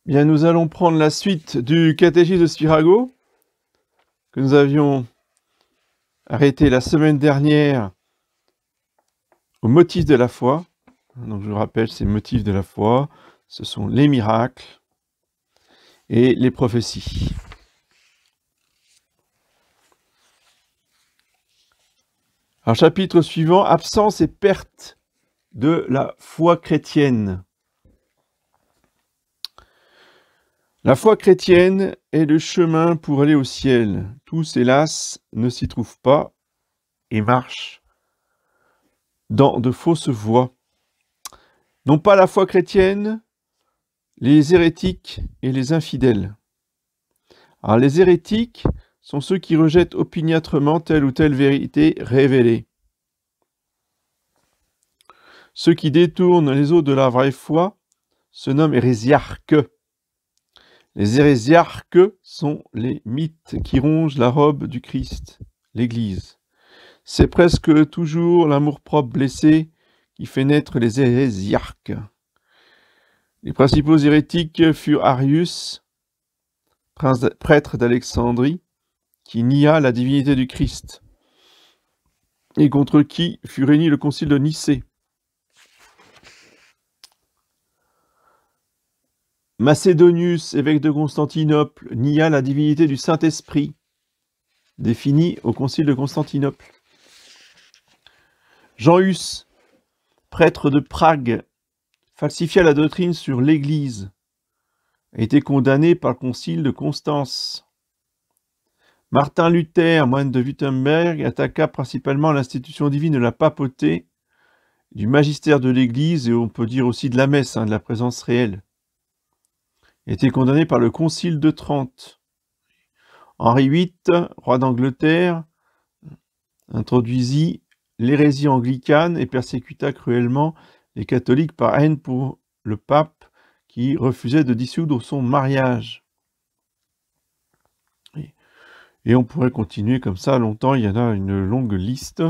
Bien, nous allons prendre la suite du catéchisme de Spirago, que nous avions arrêté la semaine dernière au motif de la foi. Donc, je vous rappelle, ces motifs de la foi, ce sont les miracles et les prophéties. Alors, chapitre suivant, absence et perte de la foi chrétienne. La foi chrétienne est le chemin pour aller au ciel. Tous, hélas, ne s'y trouvent pas et marchent dans de fausses voies. Non pas la foi chrétienne, les hérétiques et les infidèles. Alors, les hérétiques sont ceux qui rejettent opiniâtrement telle ou telle vérité révélée. Ceux qui détournent les autres de la vraie foi se nomment hérésiarques. Les hérésiarques sont les mythes qui rongent la robe du Christ, l'Église. C'est presque toujours l'amour-propre blessé qui fait naître les hérésiarques. Les principaux hérétiques furent Arius, prêtre d'Alexandrie, qui nia la divinité du Christ, et contre qui fut réuni le concile de Nicée. Macédonius, évêque de Constantinople, nia la divinité du Saint-Esprit, définie au concile de Constantinople. Jean Hus, prêtre de Prague, falsifia la doctrine sur l'Église, a été condamné par le concile de Constance. Martin Luther, moine de Wittenberg, attaqua principalement l'institution divine de la papauté, du magistère de l'Église et on peut dire aussi de la messe, de la présence réelle. Il a été condamné par le concile de Trente. Henri VIII, roi d'Angleterre, introduisit l'hérésie anglicane et persécuta cruellement les catholiques par haine pour le pape qui refusait de dissoudre son mariage. Et on pourrait continuer comme ça longtemps, il y en a une longue liste.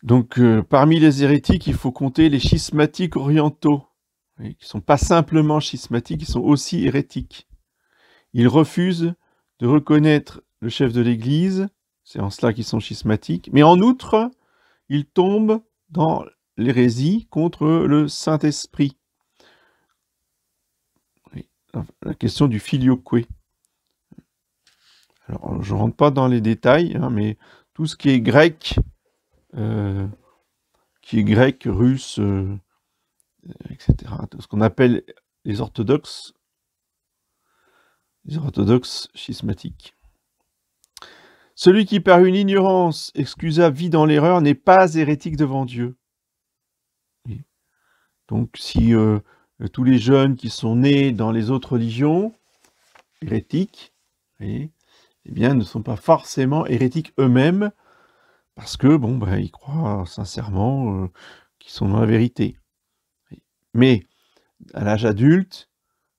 Donc, parmi les hérétiques, il faut compter les schismatiques orientaux, qui ne sont pas simplement schismatiques, ils sont aussi hérétiques. Ils refusent de reconnaître le chef de l'Église, c'est en cela qu'ils sont schismatiques, mais en outre, ils tombent dans l'hérésie contre le Saint-Esprit. La question du filioque. Alors, je ne rentre pas dans les détails, mais tout ce qui est grec, russe, etc. Tout ce qu'on appelle les orthodoxes schismatiques. Celui qui par une ignorance excusable vit dans l'erreur n'est pas hérétique devant Dieu. Donc si tous les jeunes qui sont nés dans les autres religions hérétiques, eh bien, ne sont pas forcément hérétiques eux-mêmes, parce que, ils croient sincèrement qu'ils sont dans la vérité. Mais, à l'âge adulte,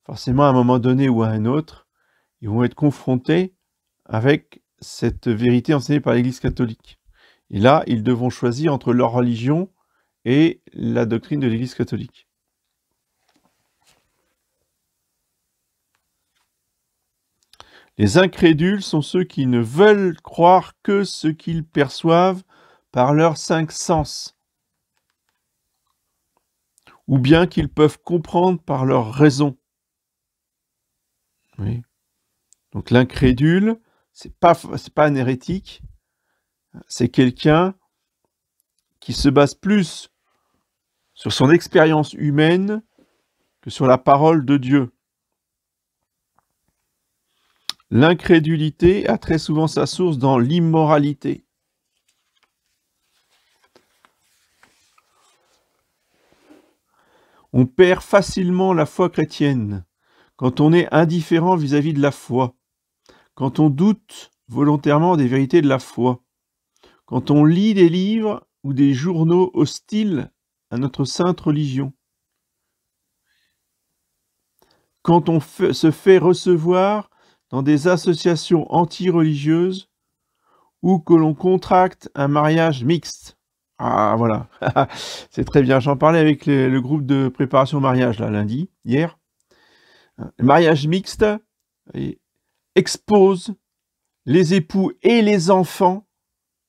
forcément, à un moment donné ou à un autre, ils vont être confrontés avec cette vérité enseignée par l'Église catholique. Et là, ils devront choisir entre leur religion et la doctrine de l'Église catholique. Les incrédules sont ceux qui ne veulent croire que ce qu'ils perçoivent par leurs 5 sens, ou bien qu'ils peuvent comprendre par leur raison. Oui. Donc l'incrédule, c'est pas un hérétique, c'est quelqu'un qui se base plus sur son expérience humaine que sur la parole de Dieu. L'incrédulité a très souvent sa source dans l'immoralité. On perd facilement la foi chrétienne quand on est indifférent vis-à-vis de la foi, quand on doute volontairement des vérités de la foi, quand on lit des livres ou des journaux hostiles à notre sainte religion, quand on se fait recevoir dans des associations anti-religieuses ou que l'on contracte un mariage mixte. Ah, voilà. C'est très bien. J'en parlais avec le groupe de préparation au mariage, là, lundi, hier. Le mariage mixte expose les époux et les enfants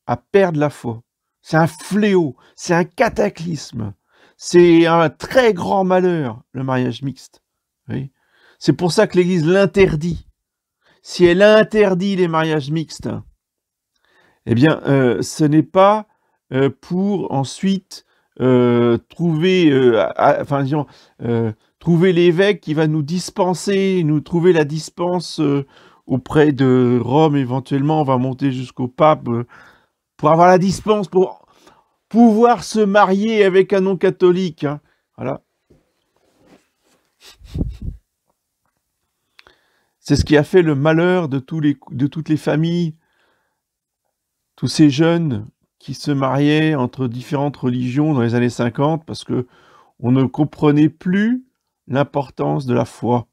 à perdre la foi. C'est un fléau, c'est un cataclysme, c'est un très grand malheur, le mariage mixte. Oui. C'est pour ça que l'Église l'interdit. Si elle interdit les mariages mixtes, eh bien, ce n'est pas pour ensuite trouver, disons, trouver l'évêque qui va nous dispenser, nous trouver la dispense auprès de Rome éventuellement, on va monter jusqu'au pape pour avoir la dispense, pour pouvoir se marier avec un non-catholique. Hein. Voilà. C'est ce qui a fait le malheur de toutes les familles, tous ces jeunes qui se mariaient entre différentes religions dans les années 50 parce que on ne comprenait plus l'importance de la foi.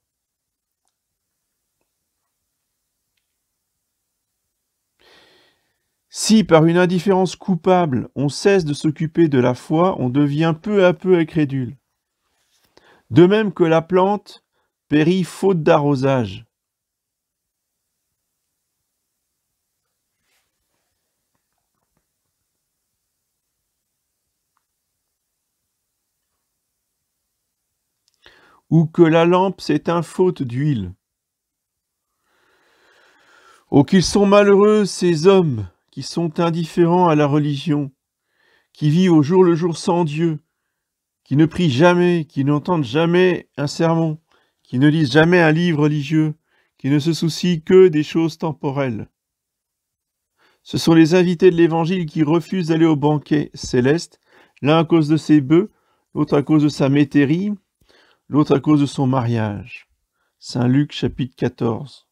Si par une indifférence coupable, on cesse de s'occuper de la foi, on devient peu à peu incrédule. De même que la plante périt faute d'arrosage. Ou que la lampe s'éteint faute d'huile. Oh, qu'ils sont malheureux ces hommes qui sont indifférents à la religion, qui vivent au jour le jour sans Dieu, qui ne prient jamais, qui n'entendent jamais un sermon, qui ne lisent jamais un livre religieux, qui ne se soucient que des choses temporelles. Ce sont les invités de l'Évangile qui refusent d'aller au banquet céleste, l'un à cause de ses bœufs, l'autre à cause de sa métairie, l'autre à cause de son mariage. Saint Luc chapitre 14.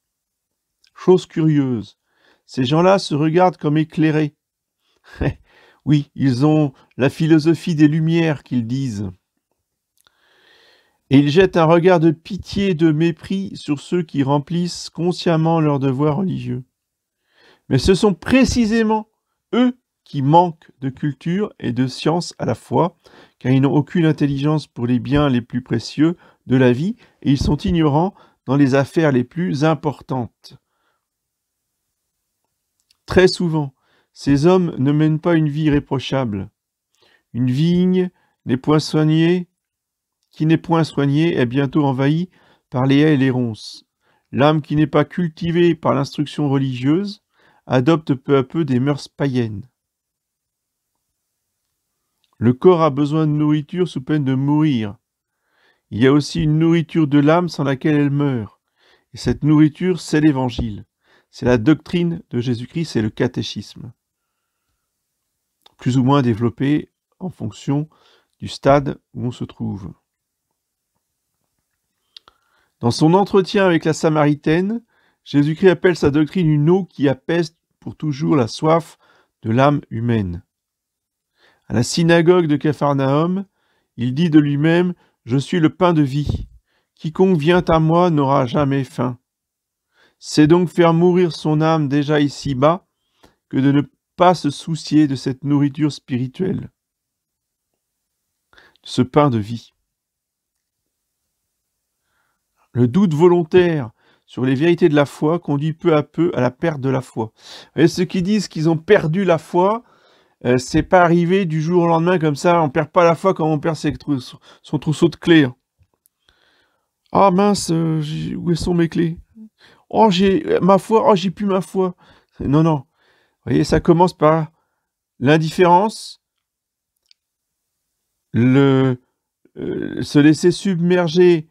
Chose curieuse, ces gens-là se regardent comme éclairés. Oui, ils ont la philosophie des Lumières, qu'ils disent. Et ils jettent un regard de pitié et de mépris sur ceux qui remplissent consciemment leurs devoirs religieux. Mais ce sont précisément eux qui manquent de culture et de science à la fois, car ils n'ont aucune intelligence pour les biens les plus précieux de la vie, et ils sont ignorants dans les affaires les plus importantes. Très souvent, ces hommes ne mènent pas une vie irréprochable. Une vigne n'est point soignée, qui n'est point soignée est bientôt envahie par les haies et les ronces. L'âme qui n'est pas cultivée par l'instruction religieuse adopte peu à peu des mœurs païennes. Le corps a besoin de nourriture sous peine de mourir. Il y a aussi une nourriture de l'âme sans laquelle elle meurt. Et cette nourriture, c'est l'Évangile. C'est la doctrine de Jésus-Christ, c'est le catéchisme. Plus ou moins développé en fonction du stade où on se trouve. Dans son entretien avec la Samaritaine, Jésus-Christ appelle sa doctrine une eau qui apaise pour toujours la soif de l'âme humaine. À la synagogue de Capharnaüm, il dit de lui-même « Je suis le pain de vie. Quiconque vient à moi n'aura jamais faim. » C'est donc faire mourir son âme déjà ici-bas que de ne pas se soucier de cette nourriture spirituelle, de ce pain de vie. Le doute volontaire sur les vérités de la foi conduit peu à peu à la perte de la foi. Et ceux qui disent qu'ils ont perdu la foi, c'est pas arrivé du jour au lendemain comme ça, on perd pas la foi comme on perd son trousseau de clés. Ah mince, où sont mes clés? Oh, j'ai ma foi, oh, j'ai plus ma foi. Non, non. Vous voyez, ça commence par l'indifférence, se laisser submerger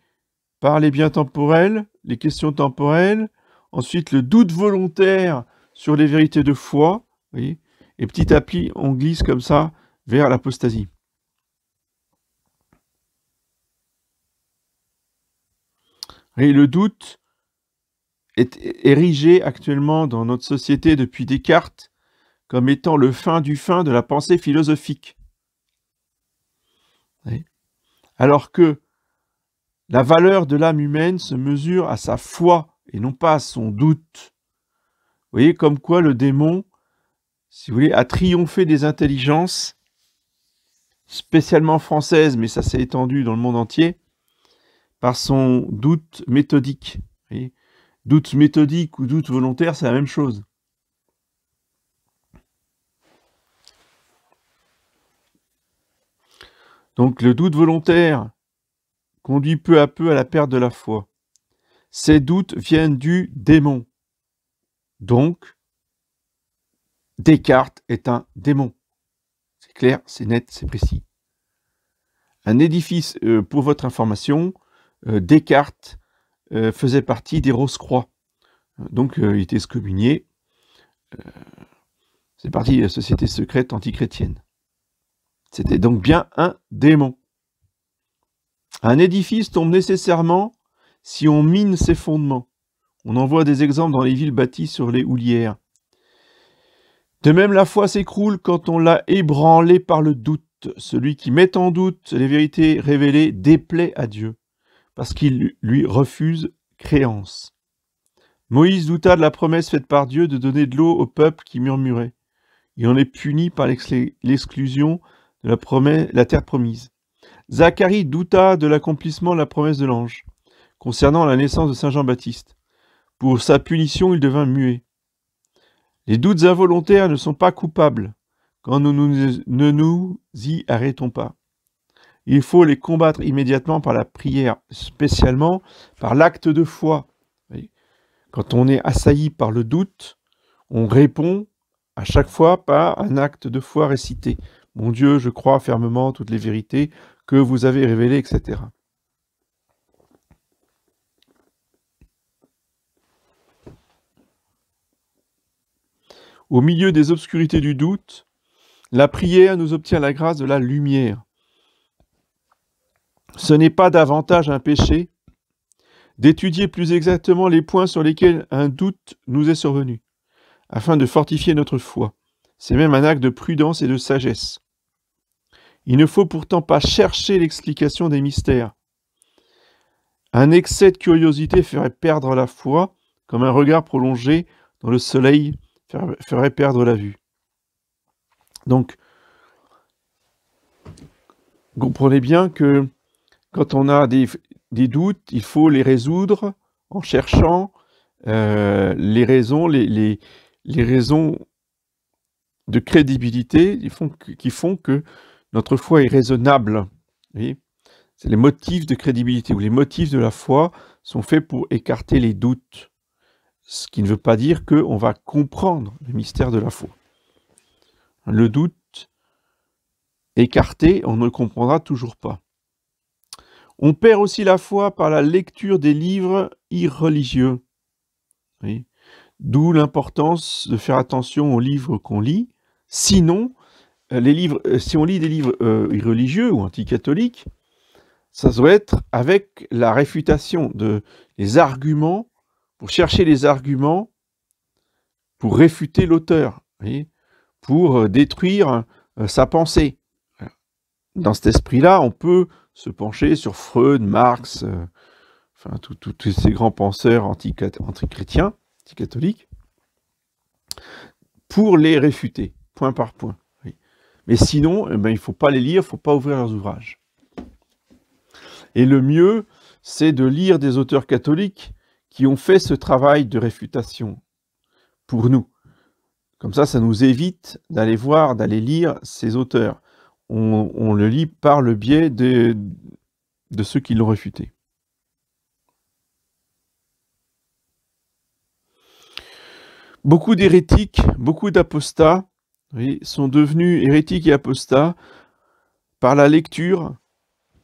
par les biens temporels, les questions temporelles, ensuite le doute volontaire sur les vérités de foi, vous voyez, et petit à petit, on glisse comme ça vers l'apostasie. Et le doute est érigé actuellement dans notre société depuis Descartes comme étant le fin du fin de la pensée philosophique. Oui. Alors que la valeur de l'âme humaine se mesure à sa foi et non pas à son doute. Vous voyez, comme quoi le démon, si vous voulez, a triomphé des intelligences spécialement française, mais ça s'est étendu dans le monde entier, par son doute méthodique. Vous voyez, doute méthodique ou doute volontaire, c'est la même chose. Donc le doute volontaire conduit peu à peu à la perte de la foi. Ces doutes viennent du démon. Donc, Descartes est un démon. C'est clair, c'est net, c'est précis. Un édifice, pour votre information, Descartes faisait partie des Rose-Croix. Donc, il était excommunié. C'est parti de la société secrète antichrétienne. C'était donc bien un démon. Un édifice tombe nécessairement si on mine ses fondements. On en voit des exemples dans les villes bâties sur les houlières. De même, la foi s'écroule quand on l'a ébranlée par le doute. Celui qui met en doute les vérités révélées déplaît à Dieu, parce qu'il lui refuse créance. Moïse douta de la promesse faite par Dieu de donner de l'eau au peuple qui murmurait. Il en est puni par l'exclusion de la terre promise. Zacharie douta de l'accomplissement de la promesse de l'ange, concernant la naissance de Saint Jean-Baptiste. Pour sa punition, il devint muet. Les doutes involontaires ne sont pas coupables quand nous ne nous y arrêtons pas. Il faut les combattre immédiatement par la prière, spécialement par l'acte de foi. Quand on est assailli par le doute, on répond à chaque fois par un acte de foi récité. Mon Dieu, je crois fermement toutes les vérités que vous avez révélées, etc. Au milieu des obscurités du doute, la prière nous obtient la grâce de la lumière. Ce n'est pas davantage un péché d'étudier plus exactement les points sur lesquels un doute nous est survenu, afin de fortifier notre foi. C'est même un acte de prudence et de sagesse. Il ne faut pourtant pas chercher l'explication des mystères. Un excès de curiosité ferait perdre la foi, comme un regard prolongé dans le soleil ferait perdre la vue. Donc, comprenez bien que quand on a des doutes, il faut les résoudre en cherchant les raisons de crédibilité qui font que notre foi est raisonnable. Vous voyez, c'est les motifs de crédibilité ou les motifs de la foi sont faits pour écarter les doutes. Ce qui ne veut pas dire qu'on va comprendre le mystère de la foi. Le doute écarté, on ne le comprendra toujours pas. On perd aussi la foi par la lecture des livres irreligieux. Oui. D'où l'importance de faire attention aux livres qu'on lit. Sinon, si on lit des livres irreligieux ou anticatholiques, ça doit être avec la réfutation des arguments, pour chercher les arguments, pour réfuter l'auteur, pour détruire sa pensée. Dans cet esprit-là, on peut se pencher sur Freud, Marx, enfin tous ces grands penseurs antichrétiens, anticatholiques, pour les réfuter, point par point. Mais sinon, il ne faut pas les lire, il ne faut pas ouvrir leurs ouvrages. Et le mieux, c'est de lire des auteurs catholiques qui ont fait ce travail de réfutation pour nous. Comme ça nous évite d'aller lire ces auteurs. On le lit par le biais de ceux qui l'ont réfuté. Beaucoup d'hérétiques, beaucoup d'apostats sont devenus hérétiques et apostats par la lecture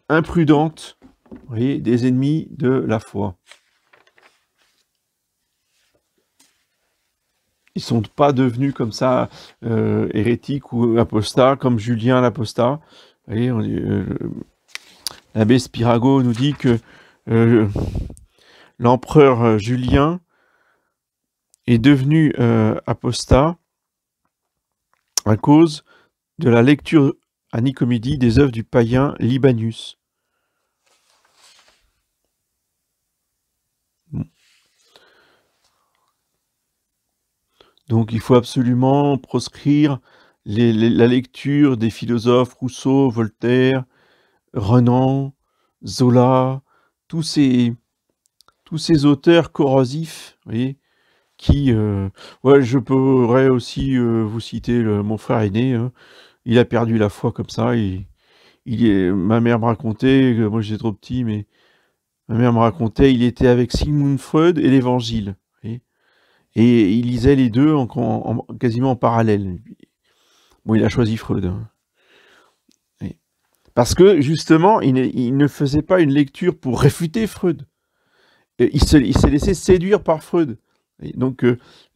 imprudente des ennemis de la foi. Ils ne sont pas devenus comme ça hérétiques ou apostats, comme Julien l'apostat. L'abbé Spirago nous dit que l'empereur Julien est devenu apostat à cause de la lecture à Nicomédie des œuvres du païen Libanius. Donc il faut absolument proscrire la lecture des philosophes Rousseau, Voltaire, Renan, Zola, tous ces auteurs corrosifs, vous voyez, qui... ouais, je pourrais aussi vous citer mon frère aîné, hein. Il a perdu la foi comme ça, ma mère me racontait, moi j'étais trop petit, mais ma mère me racontait, il était avec Sigmund Freud et l'Évangile, vous voyez. Et il lisait les deux quasiment en parallèle. Bon, il a choisi Freud, hein. Oui. Parce que, justement, il ne faisait pas une lecture pour réfuter Freud. Il s'est laissé séduire par Freud. Et donc,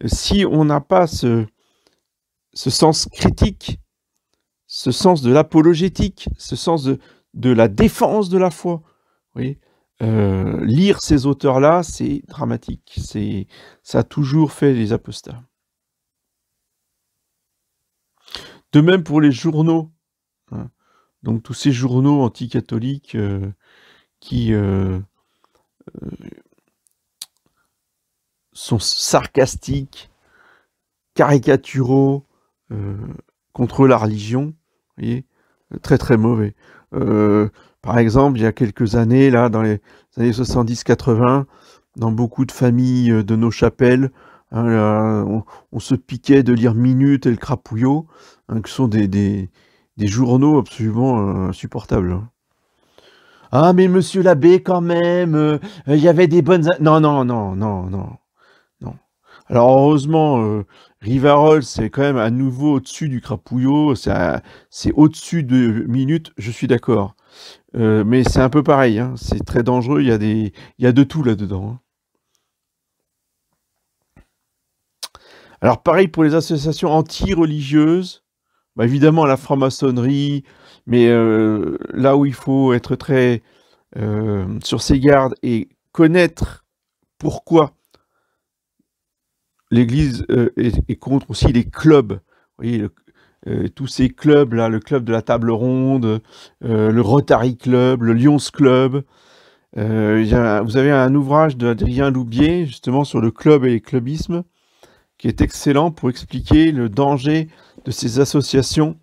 si on n'a pas ce sens critique, ce sens de l'apologétique, ce sens de la défense de la foi, vous voyez, lire ces auteurs-là, c'est dramatique. Ça a toujours fait les apostats. De même pour les journaux, hein. Donc tous ces journaux anticatholiques qui sont sarcastiques, caricaturaux contre la religion, vous voyez, très très mauvais. Par exemple, il y a quelques années, là, dans les années 70-80, dans beaucoup de familles de nos chapelles, hein, là, on se piquait de lire Minute et le Crapouillot, hein, qui sont des journaux absolument insupportables, hein. Ah, mais monsieur l'abbé, quand même, il y avait des bonnes... Non, non, non, non, non, non. Alors, heureusement, Rivarol, c'est quand même à nouveau au-dessus du Crapouillot, c'est au-dessus de Minute, je suis d'accord. Mais c'est un peu pareil, hein, c'est très dangereux, il y a de tout là-dedans, hein. Alors, pareil pour les associations anti-religieuses, bah, évidemment la franc-maçonnerie, mais là où il faut être très sur ses gardes et connaître pourquoi l'Église est contre aussi les clubs. Vous voyez, tous ces clubs-là, le club de la table ronde, le Rotary Club, le Lions Club. Vous avez un ouvrage d'Adrien Loubier, justement, sur le club et les clubismes, qui est excellent pour expliquer le danger de ces associations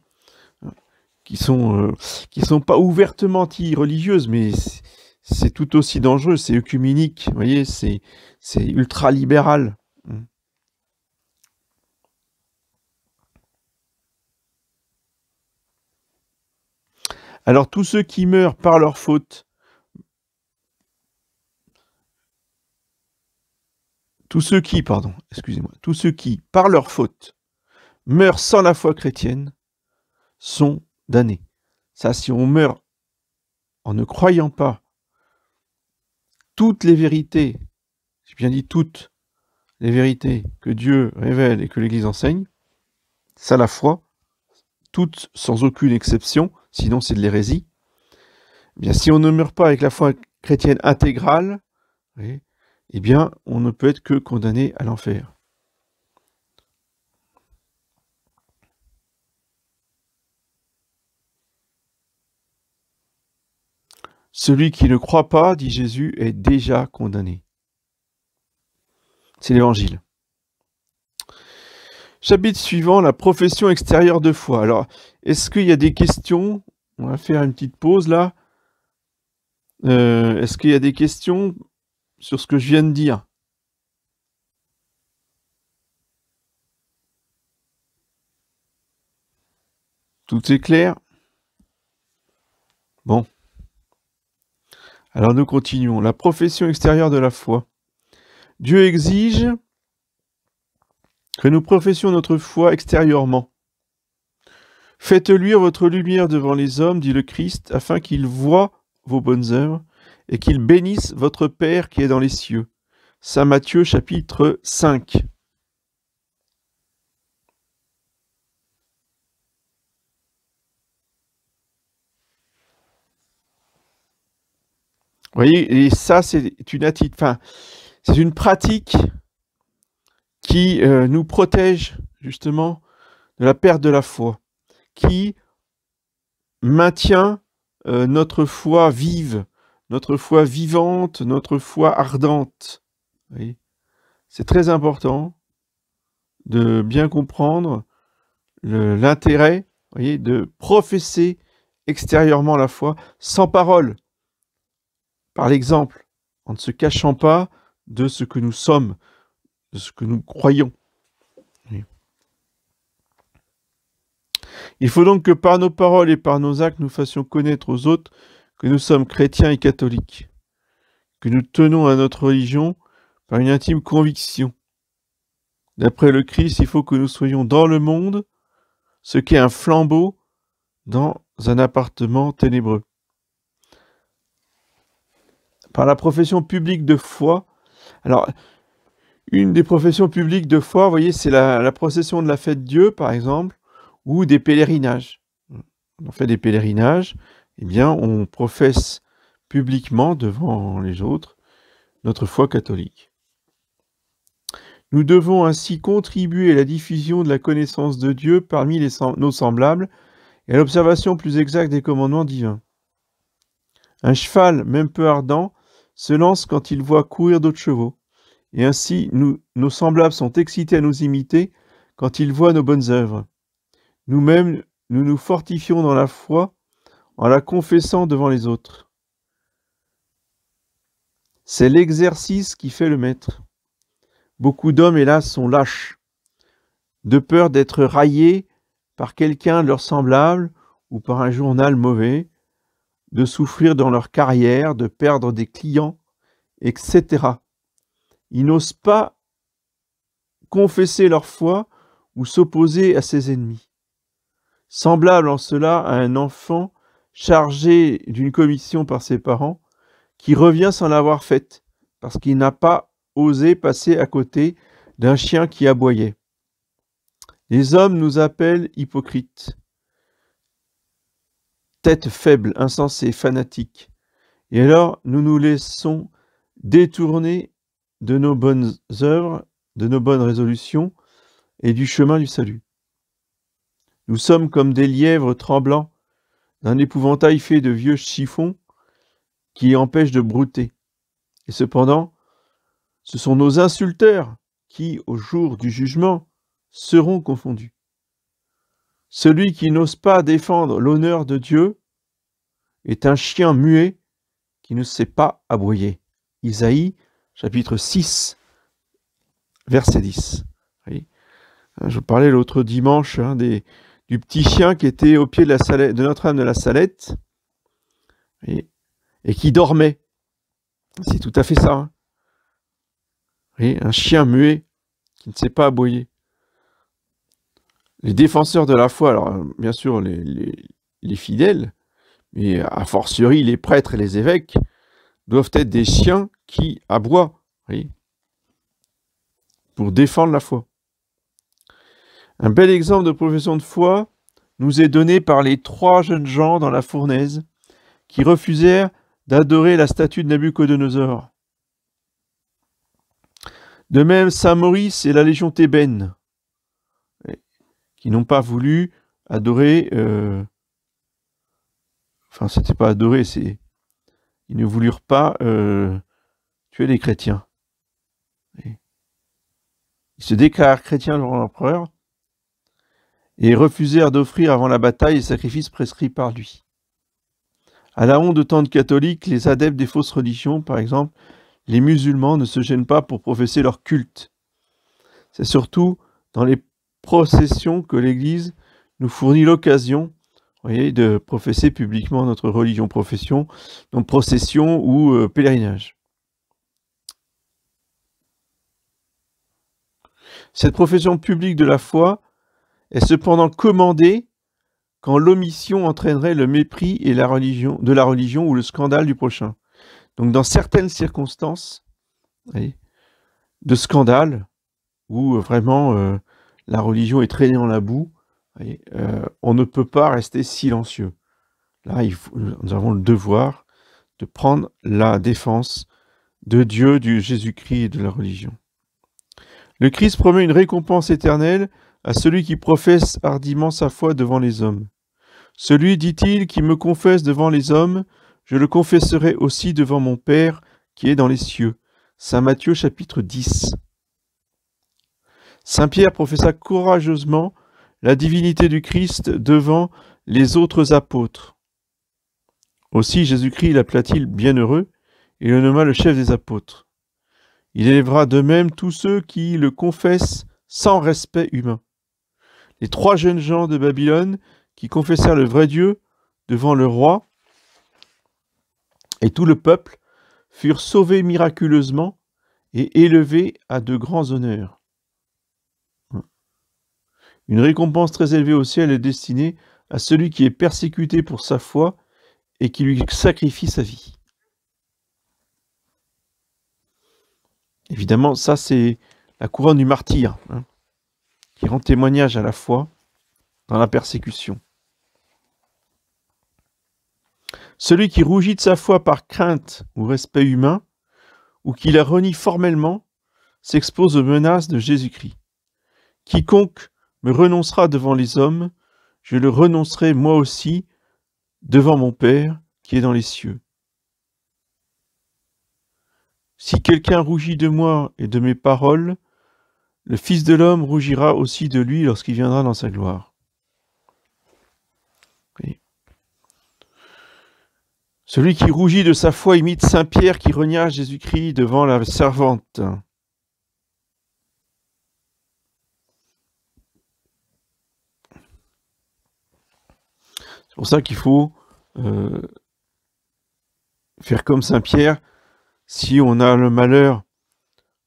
qui sont pas ouvertement anti-religieuses, mais c'est tout aussi dangereux, c'est œcuménique, vous voyez, c'est ultra-libéral. Alors, tous ceux qui meurent par leur faute, tous ceux qui, par leur faute, meurent sans la foi chrétienne, sont damnés. Ça, si on meurt en ne croyant pas toutes les vérités, j'ai bien dit toutes les vérités que Dieu révèle et que l'Église enseigne, ça, la foi, toutes sans aucune exception, sinon c'est de l'hérésie. Eh bien, si on ne meurt pas avec la foi chrétienne intégrale, oui, eh bien, on ne peut être que condamné à l'enfer. Celui qui ne croit pas, dit Jésus, est déjà condamné. C'est l'Évangile. Chapitre suivant, la profession extérieure de foi. Alors, est-ce qu'il y a des questions? On va faire une petite pause là. Est-ce qu'il y a des questions sur ce que je viens de dire? Tout est clair? Bon. Alors nous continuons. La profession extérieure de la foi. Dieu exige que nous professions notre foi extérieurement. Faites luire votre lumière devant les hommes, dit le Christ, afin qu'ils voient vos bonnes œuvres et qu'ils bénissent votre Père qui est dans les cieux. Saint Matthieu chapitre 5. Vous voyez, et ça c'est une pratique qui nous protège justement de la perte de la foi, qui maintient notre foi vive, notre foi vivante, notre foi ardente. Vous voyez, c'est très important de bien comprendre l'intérêt, voyez, de professer extérieurement la foi, sans parole, par l'exemple, en ne se cachant pas de ce que nous sommes, de ce que nous croyons. Oui. Il faut donc que par nos paroles et par nos actes, nous fassions connaître aux autres que nous sommes chrétiens et catholiques, que nous tenons à notre religion par une intime conviction. D'après le Christ, il faut que nous soyons dans le monde ce qu'est un flambeau dans un appartement ténébreux. Par la profession publique de foi, alors une des professions publiques de foi, vous voyez, c'est la procession de la fête Dieu, par exemple, ou des pèlerinages. On fait des pèlerinages, eh bien, on professe publiquement devant les autres notre foi catholique. Nous devons ainsi contribuer à la diffusion de la connaissance de Dieu parmi nos semblables et à l'observation plus exacte des commandements divins. Un cheval, même peu ardent, se lance quand il voit courir d'autres chevaux, et ainsi nos semblables sont excités à nous imiter quand ils voient nos bonnes œuvres. Nous-mêmes, nous nous fortifions dans la foi en la confessant devant les autres. C'est l'exercice qui fait le maître. Beaucoup d'hommes, hélas, sont lâches, de peur d'être raillés par quelqu'un de leur semblable ou par un journal mauvais, de souffrir dans leur carrière, de perdre des clients, etc. Ils n'osent pas confesser leur foi ou s'opposer à ses ennemis. Semblable en cela à un enfant chargé d'une commission par ses parents, qui revient sans l'avoir faite, parce qu'il n'a pas osé passer à côté d'un chien qui aboyait. Les hommes nous appellent hypocrites, têtes faibles, insensés, fanatiques. Et alors, nous nous laissons détourner de nos bonnes œuvres, de nos bonnes résolutions et du chemin du salut. Nous sommes comme des lièvres tremblants d'un épouvantail fait de vieux chiffons qui empêchent de brouter. Et cependant, ce sont nos insulteurs qui, au jour du jugement, seront confondus. Celui qui n'ose pas défendre l'honneur de Dieu est un chien muet qui ne sait pas aboyer. Isaïe, chapitre 6, verset 10. Oui. Je vous parlais l'autre dimanche du petit chien qui était au pied de Notre-Dame de la Salette et qui dormait. C'est tout à fait ça. Hein. Oui, un chien muet qui ne sait pas aboyer. Les défenseurs de la foi, alors bien sûr les fidèles, mais a fortiori les prêtres et les évêques, doivent être des chiens qui aboient, oui, pour défendre la foi. Un bel exemple de profession de foi nous est donné par les 3 jeunes gens dans la fournaise qui refusèrent d'adorer la statue de Nabuchodonosor. De même, Saint Maurice et la Légion thébaine, qui n'ont pas voulu adorer, c'était pas adorer, ils ne voulurent pas tuer les chrétiens. Ils se déclarèrent chrétiens devant l'empereur et refusèrent d'offrir avant la bataille les sacrifices prescrits par lui. À la honte de tant de catholiques, les adeptes des fausses religions, par exemple, les musulmans ne se gênent pas pour professer leur culte. C'est surtout dans les processions que l'Église nous fournit l'occasion, de professer publiquement notre religion, profession, donc procession ou pèlerinage. Cette profession publique de la foi est cependant commandée quand l'omission entraînerait le mépris de la religion ou le scandale du prochain. Donc dans certaines circonstances de scandale, où vraiment la religion est traînée dans la boue, on ne peut pas rester silencieux. Là, nous avons le devoir de prendre la défense de Dieu, du Jésus-Christ et de la religion. Le Christ promet une récompense éternelle à celui qui professe hardiment sa foi devant les hommes. Celui, dit-il, qui me confesse devant les hommes, je le confesserai aussi devant mon Père qui est dans les cieux. Saint Matthieu chapitre 10. Saint Pierre professa courageusement la divinité du Christ devant les autres apôtres. Aussi Jésus-Christ l'appela-t-il bienheureux et le nomma le chef des apôtres. Il élèvera de même tous ceux qui le confessent sans respect humain. Les 3 jeunes gens de Babylone qui confessèrent le vrai Dieu devant le roi et tout le peuple furent sauvés miraculeusement et élevés à de grands honneurs. Une récompense très élevée au ciel est destinée à celui qui est persécuté pour sa foi et qui lui sacrifie sa vie. Évidemment, ça c'est la couronne du martyr, qui rend témoignage à la foi dans la persécution. Celui qui rougit de sa foi par crainte ou respect humain, ou qui la renie formellement, s'expose aux menaces de Jésus-Christ. Quiconque me renoncera devant les hommes, je le renoncerai moi aussi devant mon Père qui est dans les cieux. Si quelqu'un rougit de moi et de mes paroles, le Fils de l'homme rougira aussi de lui lorsqu'il viendra dans sa gloire. Oui. Celui qui rougit de sa foi imite Saint Pierre qui renia Jésus-Christ devant la servante. C'est pour ça qu'il faut faire comme Saint Pierre. Si on a le malheur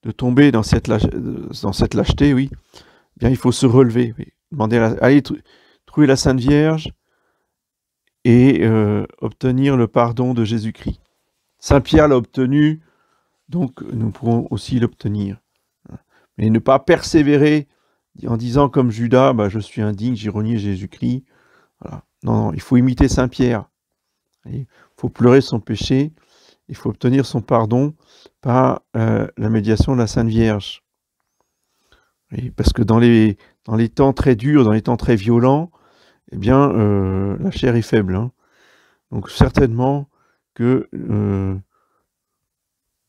de tomber dans cette lâcheté, oui, bien il faut se relever, oui. Aller trouver la Sainte Vierge et obtenir le pardon de Jésus-Christ. Saint Pierre l'a obtenu, donc nous pourrons aussi l'obtenir. Mais ne pas persévérer en disant comme Judas, je suis indigne, j'ai renié Jésus-Christ. Voilà. Non, il faut imiter Saint Pierre. Il faut pleurer son péché, il faut obtenir son pardon par la médiation de la Sainte Vierge. Oui, parce que dans les temps très durs, dans les temps très violents, eh bien, la chair est faible. Donc certainement que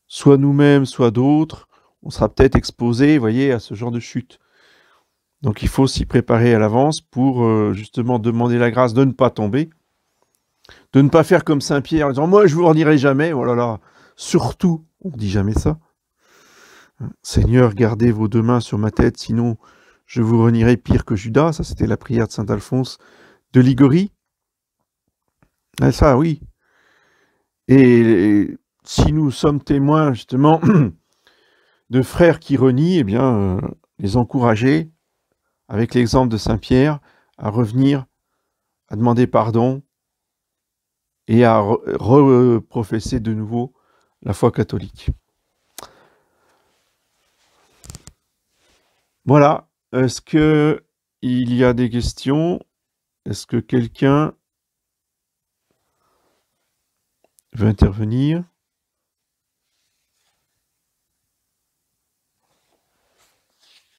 soit nous-mêmes, soit d'autres, on sera peut-être exposé, voyez, à ce genre de chute. Donc il faut s'y préparer à l'avance pour justement demander la grâce de ne pas tomber, de ne pas faire comme Saint Pierre en disant « Moi, je vous renirai jamais ». Oh là là, surtout, on ne dit jamais ça. « Seigneur, gardez vos 2 mains sur ma tête, sinon je vous renierai pire que Judas ». Ça, c'était la prière de Saint Alphonse de Ligorie. Ah, ça, oui. Et si nous sommes témoins, justement, de frères qui renient, eh bien, les encourager, avec l'exemple de Saint Pierre, à revenir, à demander pardon et à reprofesser de nouveau la foi catholique. Voilà. Est-ce qu'il y a des questions? Est-ce que quelqu'un veut intervenir?